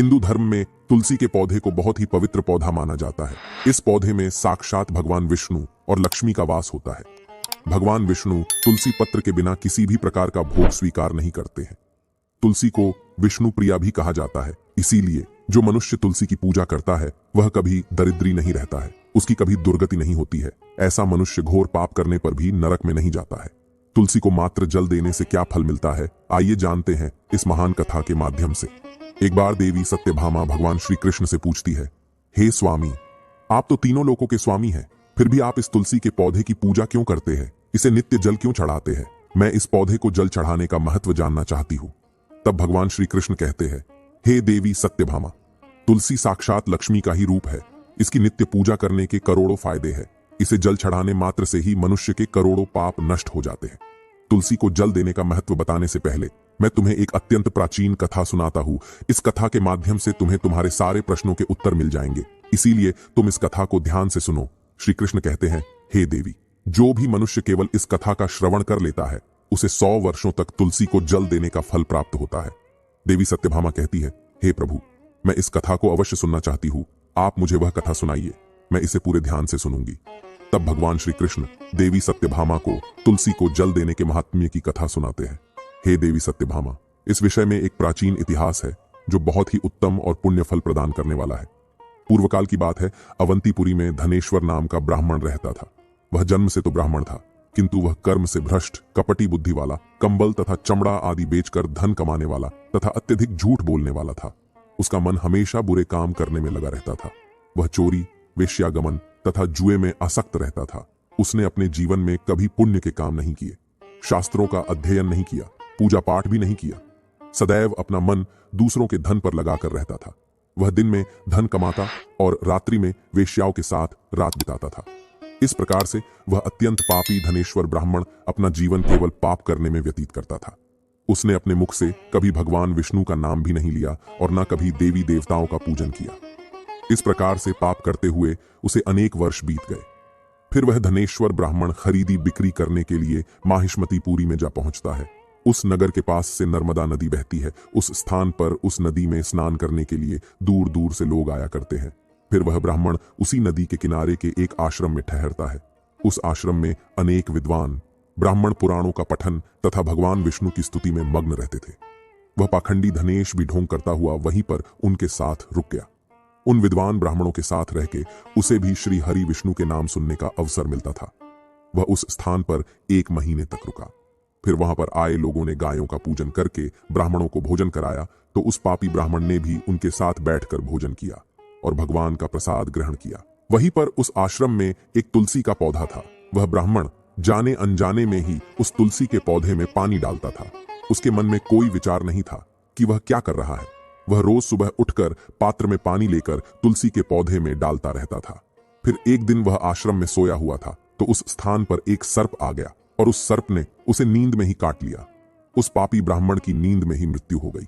हिंदू धर्म में तुलसी के पौधे को बहुत ही पवित्र पौधा माना जाता है। इस पौधे में साक्षात भगवान विष्णु और लक्ष्मी का वास होता है। भगवान विष्णु तुलसी पत्र के बिना किसी भी प्रकार का भोग स्वीकार नहीं करते हैं। तुलसी को विष्णु प्रिया भी कहा जाता है। इसीलिए जो मनुष्य तुलसी की पूजा करता है वह कभी दरिद्री नहीं रहता है, उसकी कभी दुर्गति नहीं होती है। ऐसा मनुष्य घोर पाप करने पर भी नरक में नहीं जाता है। तुलसी को मात्र जल देने से क्या फल मिलता है, आइए जानते हैं इस महान कथा के माध्यम से। एक बार देवी सत्यभामा भगवान श्री कृष्ण से पूछती है, हे स्वामी, आप तो तीनों लोकों के स्वामी हैं, फिर भी आप इस तुलसी के पौधे की पूजा क्यों करते हैं? इसे नित्य जल क्यों चढ़ाते हैं? मैं इस पौधे को जल चढ़ाने का महत्व जानना चाहती हूँ। तब भगवान श्री कृष्ण कहते हैं, हे देवी सत्यभामा, तुलसी साक्षात लक्ष्मी का ही रूप है। इसकी नित्य पूजा करने के करोड़ों फायदे हैं। इसे जल चढ़ाने मात्र से ही मनुष्य के करोड़ों पाप नष्ट हो जाते हैं। तुलसी को जल देने का महत्व बताने से पहले मैं तुम्हें एक अत्यंत प्राचीन कथा सुनाता हूँ। इस कथा के माध्यम से तुम्हें तुम्हारे सारे प्रश्नों के उत्तर मिल जाएंगे, इसीलिए तुम इस कथा को ध्यान से सुनो। श्री कृष्ण कहते हैं, हे देवी, जो भी मनुष्य केवल इस कथा का श्रवण कर लेता है उसे 100 वर्षों तक तुलसी को जल देने का फल प्राप्त होता है। देवी सत्यभामा कहती है, हे प्रभु, मैं इस कथा को अवश्य सुनना चाहती हूँ। आप मुझे वह कथा सुनाइए, मैं इसे पूरे ध्यान से सुनूंगी। तब भगवान श्री कृष्ण देवी सत्यभामा को तुलसी को जल देने के महात्म्य की कथा सुनाते हैं। हे देवी सत्यभामा, इस विषय में एक प्राचीन इतिहास है जो बहुत ही उत्तम और पुण्य फल प्रदान करने वाला है। पूर्वकाल की बात है, अवंतीपुरी में धनेश्वर नाम का ब्राह्मण रहता था। वह जन्म से तो ब्राह्मण था, किंतु वह कर्म से भ्रष्ट, कपटी बुद्धि वाला, कंबल तथा चमड़ा आदि बेचकर धन कमाने वाला तथा अत्यधिक झूठ बोलने वाला था। उसका मन हमेशा बुरे काम करने में लगा रहता था। वह चोरी, वेश्यागमन तथा जुए में आसक्त रहता था। उसने अपने जीवन में कभी पुण्य के काम नहीं किए, शास्त्रों का अध्ययन नहीं किया, पूजा पाठ भी नहीं किया। सदैव अपना मन दूसरों के धन पर लगाकर रहता था। वह दिन में धन कमाता और रात्रि में वेश्याओं के साथ रात बिताता था। इस प्रकार से वह अत्यंत पापी धनेश्वर ब्राह्मण अपना जीवन केवल पाप करने में व्यतीत करता था। उसने अपने मुख से कभी भगवान विष्णु का नाम भी नहीं लिया और न कभी देवी देवताओं का पूजन किया। इस प्रकार से पाप करते हुए उसे अनेक वर्ष बीत गए। फिर वह धनेश्वर ब्राह्मण खरीदी बिक्री करने के लिए माहिष्मतीपुरी में जा पहुंचता है। उस नगर के पास से नर्मदा नदी बहती है। उस स्थान पर उस नदी में स्नान करने के लिए दूर दूर से लोग आया करते हैं। फिर वह ब्राह्मण उसी नदी के किनारे के एक आश्रम में ठहरता है। उस आश्रम में अनेक विद्वान ब्राह्मण पुराणों का पठन तथा भगवान विष्णु की स्तुति में मग्न रहते थे। वह पाखंडी धनेश भी ढोंग करता हुआ वहीं पर उनके साथ रुक गया। उन विद्वान ब्राह्मणों के साथ रह के उसे भी श्री हरि विष्णु के नाम सुनने का अवसर मिलता था। वह उस स्थान पर 1 महीने तक रुका। फिर वहां पर आए लोगों ने गायों का पूजन करके ब्राह्मणों को भोजन कराया, तो उस पापी ब्राह्मण ने भी उनके साथ बैठकर भोजन किया और भगवान का प्रसाद ग्रहण किया। वहीं पर उस आश्रम में एक तुलसी का पौधा था। वह ब्राह्मण जाने अनजाने में ही उस तुलसी के पौधे में पानी डालता था। उसके मन में कोई विचार नहीं था कि वह क्या कर रहा है। वह रोज सुबह उठकर पात्र में पानी लेकर तुलसी के पौधे में डालता रहता था। फिर एक दिन वह आश्रम में सोया हुआ था तो उस स्थान पर एक सर्प आ गया और उस सर्प ने उसे नींद में ही काट लिया। उस पापी ब्राह्मण की नींद में ही मृत्यु हो गई।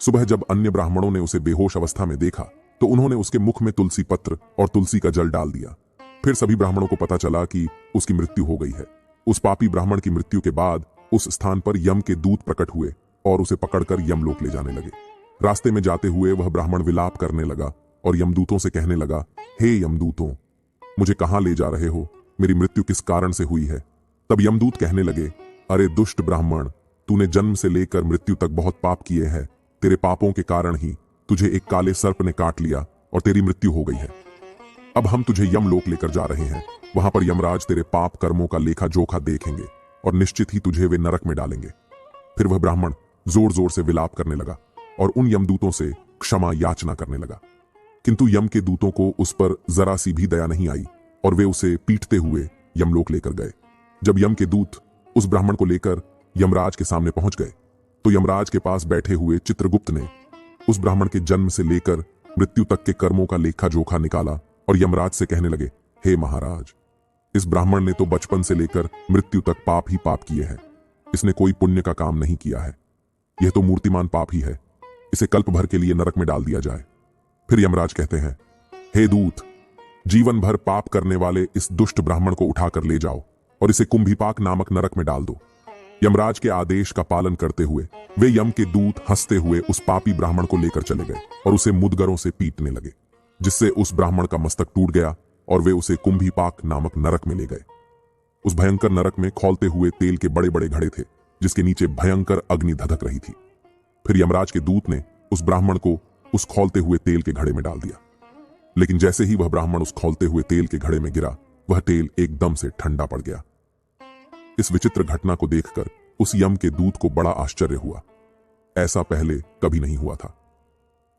सुबह जब अन्य ब्राह्मणों ने उसे बेहोश अवस्था में देखा तो उन्होंने उसके मुख में तुलसी पत्र और तुलसी का जल डाल दिया। फिर सभी ब्राह्मणों को पता चला कि उसकी मृत्यु हो गई है। उस पापी ब्राह्मण की मृत्यु के बाद उस स्थान पर यम के दूत प्रकट हुए और उसे पकड़कर यमलोक ले जाने लगे। रास्ते में जाते हुए वह ब्राह्मण विलाप करने लगा और यमदूतों से कहने लगा, हे यमदूतों, मुझे कहां ले जा रहे हो? मेरी मृत्यु किस कारण से हुई है? तब यमदूत कहने लगे, अरे दुष्ट ब्राह्मण, तूने जन्म से लेकर मृत्यु तक बहुत पाप किए हैं। तेरे पापों के कारण ही तुझे एक काले सर्प ने काट लिया और तेरी मृत्यु हो गई है। अब हम तुझे यमलोक लेकर जा रहे हैं। वहां पर यमराज तेरे पाप कर्मों का लेखा जोखा देखेंगे और निश्चित ही तुझे वे नरक में डालेंगे। फिर वह ब्राह्मण जोर जोर से विलाप करने लगा और उन यमदूतों से क्षमा याचना करने लगा, किंतु यम के दूतों को उस पर जरा सी भी दया नहीं आई और वे उसे पीटते हुए यमलोक लेकर गए। जब यम के दूत उस ब्राह्मण को लेकर यमराज के सामने पहुंच गए तो यमराज के पास बैठे हुए चित्रगुप्त ने उस ब्राह्मण के जन्म से लेकर मृत्यु तक के कर्मों का लेखा जोखा निकाला और यमराज से कहने लगे, हे महाराज, इस ब्राह्मण ने तो बचपन से लेकर मृत्यु तक पाप ही पाप किए हैं। इसने कोई पुण्य का काम नहीं किया है। यह तो मूर्तिमान पाप ही है। इसे कल्प भर के लिए नरक में डाल दिया जाए। फिर यमराज कहते हैं, हे दूत, जीवन भर पाप करने वाले इस दुष्ट ब्राह्मण को उठाकर ले जाओ और इसे कुंभीपाक नामक नरक में डाल दो। यमराज के आदेश का पालन करते हुए वे यम के दूत हंसते हुए उस पापी ब्राह्मण को लेकर चले गए और उसे मुदगरों से पीटने लगे, जिससे उस ब्राह्मण का मस्तक टूट गया और वे उसे कुंभीपाक नामक नरक में ले गए। उस भयंकर नरक में खौलते हुए तेल के बड़े बड़े घड़े थे, जिसके नीचे भयंकर अग्नि धधक रही थी। फिर यमराज के दूत ने उस ब्राह्मण को उस खौलते हुए तेल के घड़े में डाल दिया, लेकिन जैसे ही वह ब्राह्मण उस खौलते हुए तेल के घड़े में गिरा, वह तेल एकदम से ठंडा पड़ गया। इस विचित्र घटना को देखकर उस यम के दूत को बड़ा आश्चर्य हुआ। ऐसा पहले कभी नहीं हुआ था।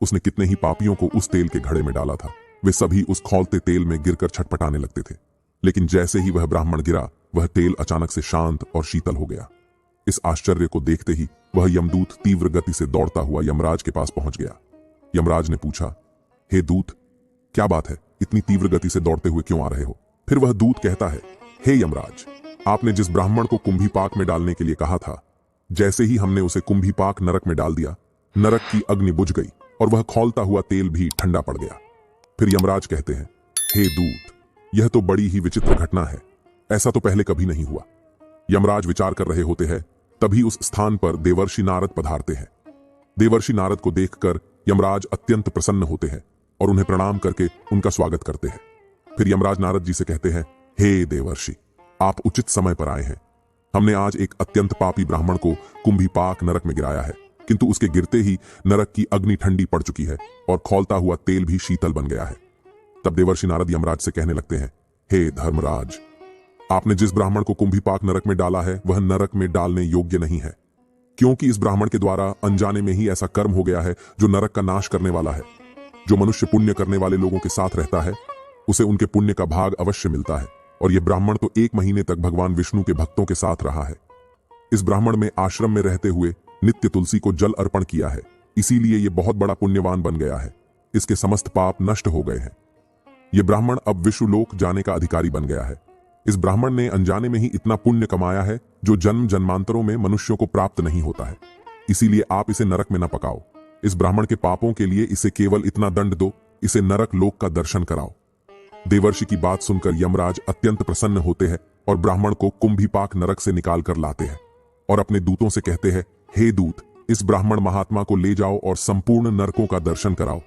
उसने कितने ही पापियों को उस तेल के घड़े में डाला था, वे सभी उस खौलते तेल में गिरकर छटपटाने लगते थे, लेकिन जैसे ही वह ब्राह्मण गिरा, वह तेल अचानक से शांत और शीतल हो गया। इस आश्चर्य को देखते ही वह यमदूत तीव्र गति से दौड़ता हुआ यमराज के पास पहुंच गया। यमराज ने पूछा, हे दूत, क्या बात है, इतनी तीव्र गति से दौड़ते हुए क्यों आ रहे हो? फिर वह दूत कहता है, हे यमराज, आपने जिस ब्राह्मण को कुंभीपाक में डालने के लिए कहा था, जैसे ही हमने उसे कुंभीपाक नरक में डाल दिया, नरक की अग्नि बुझ गई और वह खौलता हुआ तेल भी ठंडा पड़ गया। फिर यमराज कहते हैं, हे दूत, यह तो बड़ी ही विचित्र घटना है, ऐसा तो पहले कभी नहीं हुआ। यमराज विचार कर रहे होते हैं, तभी उस स्थान पर देवर्षि नारद पधारते हैं। देवर्षि नारद को देखकर यमराज अत्यंत प्रसन्न होते हैं और उन्हें प्रणाम करके उनका स्वागत करते हैं। फिर यमराज नारद जी से कहते हैं, हे देवर्षि, आप उचित समय पर आए हैं। हमने आज एक अत्यंत पापी ब्राह्मण को कुंभीपाक नरक में गिराया है, किंतु उसके गिरते ही नरक की अग्नि ठंडी पड़ चुकी है और खौलता हुआ तेल भी शीतल बन गया है। तब देवर्षि नारद यमराज से कहने लगते हैं, हे धर्मराज, आपने जिस ब्राह्मण को कुंभीपाक नरक में डाला है, वह नरक में डालने योग्य नहीं है, क्योंकि इस ब्राह्मण के द्वारा अनजाने में ही ऐसा कर्म हो गया है जो नरक का नाश करने वाला है। जो मनुष्य पुण्य करने वाले लोगों के साथ रहता है, उसे उनके पुण्य का भाग अवश्य मिलता है, और यह ब्राह्मण तो 1 महीने तक भगवान विष्णु के भक्तों के साथ रहा है। इस ब्राह्मण में आश्रम में रहते हुए नित्य तुलसी को जल अर्पण किया है, इसीलिए यह बहुत बड़ा पुण्यवान बन गया है। इसके समस्त पाप नष्ट हो गए हैं। यह ब्राह्मण अब विष्णुलोक जाने का अधिकारी बन गया है। इस ब्राह्मण ने अनजाने में ही इतना पुण्य कमाया है जो जन्म जन्मांतरों में मनुष्यों को प्राप्त नहीं होता है, इसीलिए आप इसे नरक में न पकाओ। इस ब्राह्मण के पापों के लिए इसे केवल इतना दंड दो, इसे नरक लोक का दर्शन कराओ। देवर्षि की बात सुनकर यमराज अत्यंत प्रसन्न होते हैं और ब्राह्मण को कुंभीपाक नरक से निकाल कर लाते हैं और अपने दूतों से कहते हैं, हे दूत, इस ब्राह्मण महात्मा को ले जाओ और संपूर्ण नरकों का दर्शन कराओ।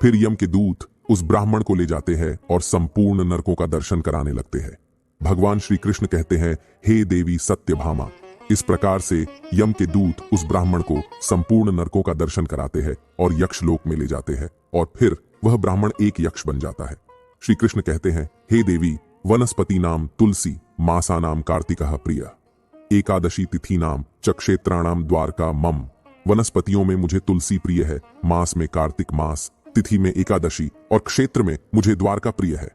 फिर यम के दूत उस ब्राह्मण को ले जाते हैं और संपूर्ण नरकों का दर्शन कराने लगते हैं। भगवान श्री कृष्ण कहते हैं, हे देवी सत्यभामा। इस प्रकार से यम के दूत उस ब्राह्मण को संपूर्ण नरकों का दर्शन कराते हैं और यक्षलोक में ले जाते हैं, और फिर वह ब्राह्मण एक यक्ष बन जाता है। श्री कृष्ण कहते हैं, हे देवी, वनस्पति नाम तुलसी, मासा नाम कार्तिकः प्रिय, एकादशी तिथि नाम चक्षेत्राणाम द्वारका मम। वनस्पतियों में मुझे तुलसी प्रिय है, मास में कार्तिक मास, तिथि में एकादशी और क्षेत्र में मुझे द्वारका प्रिय है।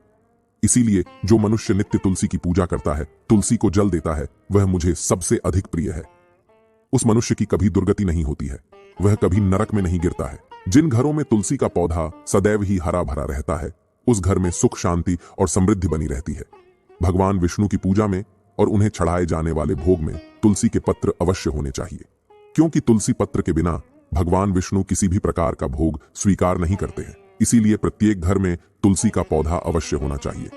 इसीलिए जो मनुष्य नित्य तुलसी की पूजा करता है, तुलसी को जल देता है, वह मुझे सबसे अधिक प्रिय है। उस मनुष्य की कभी दुर्गति नहीं होती है, वह कभी नरक में नहीं गिरता है। जिन घरों में तुलसी का पौधा सदैव ही हरा भरा रहता है, उस घर में सुख शांति और समृद्धि बनी रहती है। भगवान विष्णु की पूजा में और उन्हें चढ़ाए जाने वाले भोग में तुलसी के पत्र अवश्य होने चाहिए, क्योंकि तुलसी पत्र के बिना भगवान विष्णु किसी भी प्रकार का भोग स्वीकार नहीं करते हैं। इसीलिए प्रत्येक घर में तुलसी का पौधा अवश्य होना चाहिए।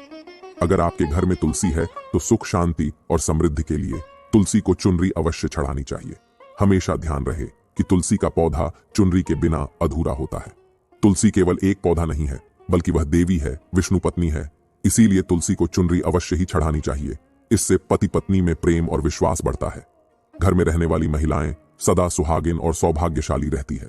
अगर आपके घर में तुलसी है तो सुख शांति और समृद्धि के लिए तुलसी को चुनरी अवश्य चढ़ानी चाहिए। हमेशा ध्यान रहे कि तुलसी का पौधा चुनरी के बिना अधूरा होता है। तुलसी केवल एक पौधा नहीं है, बल्कि वह देवी है, विष्णु पत्नी है। इसीलिए तुलसी को चुनरी अवश्य ही चढ़ानी चाहिए। इससे पति पत्नी में प्रेम और विश्वास बढ़ता है। घर में रहने वाली महिलाएं सदा सुहागिन और सौभाग्यशाली रहती है।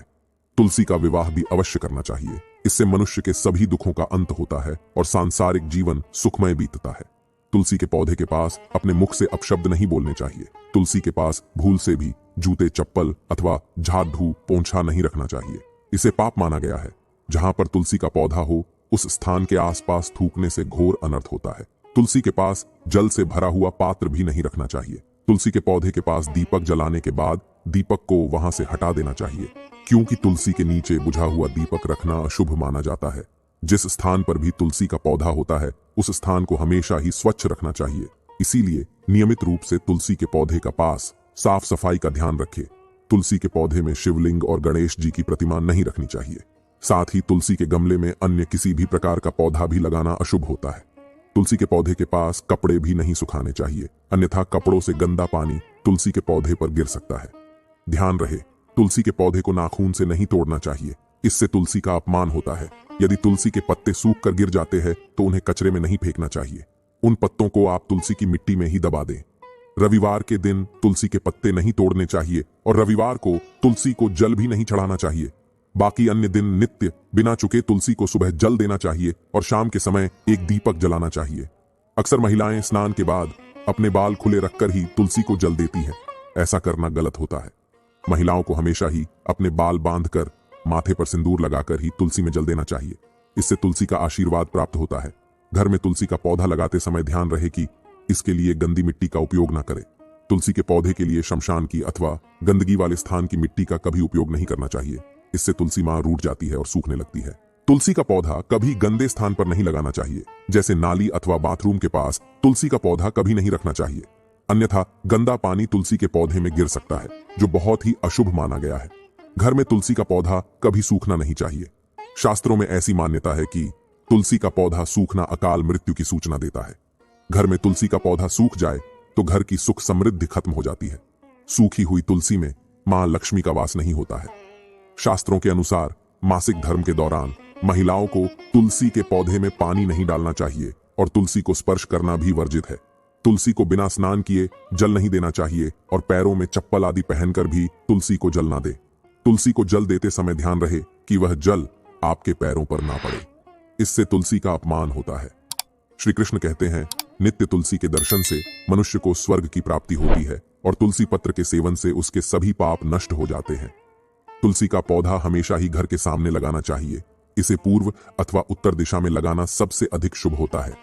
तुलसी का विवाह भी अवश्य करना चाहिए। इससे मनुष्य के सभी दुखों का अंत होता है और सांसारिक जीवन सुखमय बीतता है। तुलसी के पौधे के पास अपने मुख से अपशब्द नहीं बोलने चाहिए। तुलसी के पास भूल से भी जूते, चप्पल अथवा झाड़ू, पोंछा नहीं रखना चाहिए। इसे पाप माना गया है। जहां पर तुलसी का पौधा हो, उस स्थान के आसपास थूकने से घोर अनर्थ होता है। तुलसी के पास जल से भरा हुआ पात्र भी नहीं रखना चाहिए। तुलसी के पौधे के पास दीपक जलाने के बाद दीपक को वहां से हटा देना चाहिए, क्योंकि तुलसी के नीचे बुझा हुआ दीपक रखना अशुभ माना जाता है। जिस स्थान पर भी तुलसी का पौधा होता है, उस स्थान को हमेशा ही स्वच्छ रखना चाहिए। इसीलिए नियमित रूप से तुलसी के पौधे का पास साफ सफाई का ध्यान रखें। तुलसी के पौधे में शिवलिंग और गणेश जी की प्रतिमा नहीं रखनी चाहिए। साथ ही तुलसी के गमले में अन्य किसी भी प्रकार का पौधा भी लगाना अशुभ होता है। तुलसी के पौधे के पास कपड़े भी नहीं सुखाने चाहिए, अन्यथा कपड़ों से गंदा पानी तुलसी के पौधे पर गिर सकता है। ध्यान रहे, तुलसी के पौधे को नाखून से नहीं तोड़ना चाहिए, इससे तुलसी का अपमान होता है। यदि तुलसी के पत्ते सूख कर गिर जाते हैं तो उन्हें कचरे में नहीं फेंकना चाहिए, उन पत्तों को आप तुलसी की मिट्टी में ही दबा दें। रविवार के दिन तुलसी के पत्ते नहीं तोड़ने चाहिए और रविवार को तुलसी को जल भी नहीं चढ़ाना चाहिए। बाकी अन्य दिन नित्य बिना चुके तुलसी को सुबह जल देना चाहिए और शाम के समय एक दीपक जलाना चाहिए। अक्सर महिलाएं स्नान के बाद अपने बाल खुले रखकर ही तुलसी को जल देती हैं। ऐसा करना गलत होता है। महिलाओं को हमेशा ही अपने बाल बांधकर माथे पर सिंदूर लगाकर ही तुलसी में जल देना चाहिए। इससे तुलसी का आशीर्वाद प्राप्त होता है। घर में तुलसी का पौधा लगाते समय ध्यान रहे कि इसके लिए गंदी मिट्टी का उपयोग न करें। तुलसी के पौधे के लिए शमशान की अथवा गंदगी वाले स्थान की मिट्टी का कभी उपयोग नहीं करना चाहिए। इससे तुलसी मां रूठ जाती है और सूखने लगती है। तुलसी का पौधा कभी गंदे स्थान पर नहीं लगाना चाहिए, जैसे नाली अथवा बाथरूम के पास तुलसी का पौधा कभी नहीं रखना चाहिए, अन्यथा गंदा पानी तुलसी के पौधे में गिर सकता है, जो बहुत ही अशुभ माना गया है। घर में तुलसी का पौधा कभी सूखना नहीं चाहिए। शास्त्रों में ऐसी मान्यता है कि तुलसी का पौधा सूखना अकाल मृत्यु की सूचना देता है। घर में तुलसी का पौधा सूख जाए तो घर की सुख समृद्धि खत्म हो जाती है। सूखी हुई तुलसी में मां लक्ष्मी का वास नहीं होता है। शास्त्रों के अनुसार मासिक धर्म के दौरान महिलाओं को तुलसी के पौधे में पानी नहीं डालना चाहिए और तुलसी को स्पर्श करना भी वर्जित है। तुलसी को बिना स्नान किए जल नहीं देना चाहिए और पैरों में चप्पल आदि पहनकर भी तुलसी को जल ना दे। तुलसी को जल देते समय ध्यान रहे कि वह जल आपके पैरों पर ना पड़े, इससे तुलसी का अपमान होता है। श्री कृष्ण कहते हैं, नित्य तुलसी के दर्शन से मनुष्य को स्वर्ग की प्राप्ति होती है और तुलसी पत्र के सेवन से उसके सभी पाप नष्ट हो जाते हैं। तुलसी का पौधा हमेशा ही घर के सामने लगाना चाहिए। इसे पूर्व अथवा उत्तर दिशा में लगाना सबसे अधिक शुभ होता है।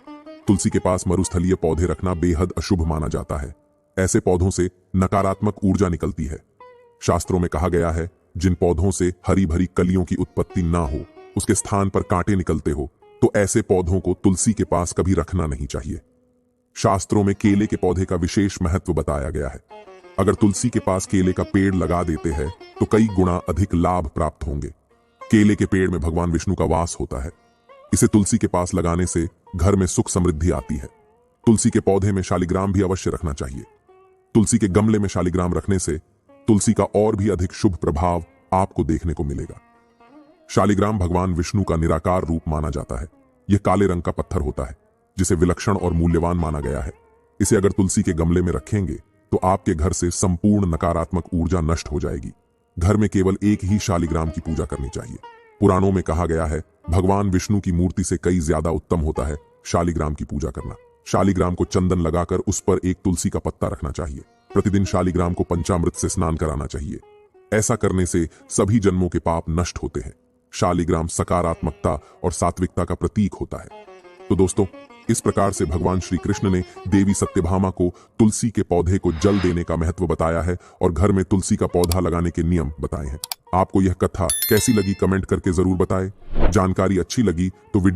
तुलसी के पास मरुस्थलीय पौधे रखना बेहद अशुभ माना जाता है। ऐसे पौधों से नकारात्मक ऊर्जा निकलती है। शास्त्रों में कहा गया है, जिन पौधों से हरी भरी कलियों की उत्पत्ति ना हो, उसके स्थान पर कांटे निकलते हो, तो ऐसे पौधों को तुलसी के पास कभी रखना नहीं चाहिए। शास्त्रों में केले के पौधे का विशेष महत्व बताया गया है। अगर तुलसी के पास केले का पेड़ लगा देते हैं तो कई गुना अधिक लाभ प्राप्त होंगे। केले के पेड़ में भगवान विष्णु का वास होता है। इसे तुलसी के पास लगाने से घर में सुख समृद्धि आती है। तुलसी के पौधे में शालिग्राम भी अवश्य रखना चाहिए। तुलसी के गमले में शालिग्राम रखने से तुलसी का और भी अधिक शुभ प्रभाव आपको देखने को मिलेगा। शालिग्राम भगवान विष्णु का निराकार रूप माना जाता है। यह काले रंग का पत्थर होता है, जिसे विलक्षण और मूल्यवान माना गया है। इसे अगर तुलसी के गमले में रखेंगे तो आपके घर से संपूर्ण नकारात्मक ऊर्जा नष्ट हो जाएगी। घर में केवल एक ही शालिग्राम की पूजा करनी चाहिए। पुराणों में कहा गया है, भगवान विष्णु की मूर्ति से कई ज्यादा उत्तम होता है शालिग्राम की पूजा करना। शालिग्राम को चंदन लगाकर उस पर एक तुलसी का पत्ता रखना चाहिए। प्रतिदिन शालिग्राम को पंचामृत से स्नान कराना चाहिए। ऐसा करने से सभी जन्मों के पाप नष्ट होते हैं। शालिग्राम सकारात्मकता और सात्विकता का प्रतीक होता है। तो दोस्तों, इस प्रकार से भगवान श्री कृष्ण ने देवी सत्यभामा को तुलसी के पौधे को जल देने का महत्व बताया है और घर में तुलसी का पौधा लगाने के नियम बताए हैं। आपको यह कथा कैसी लगी कमेंट करके जरूर बताएं। जानकारी अच्छी लगी तो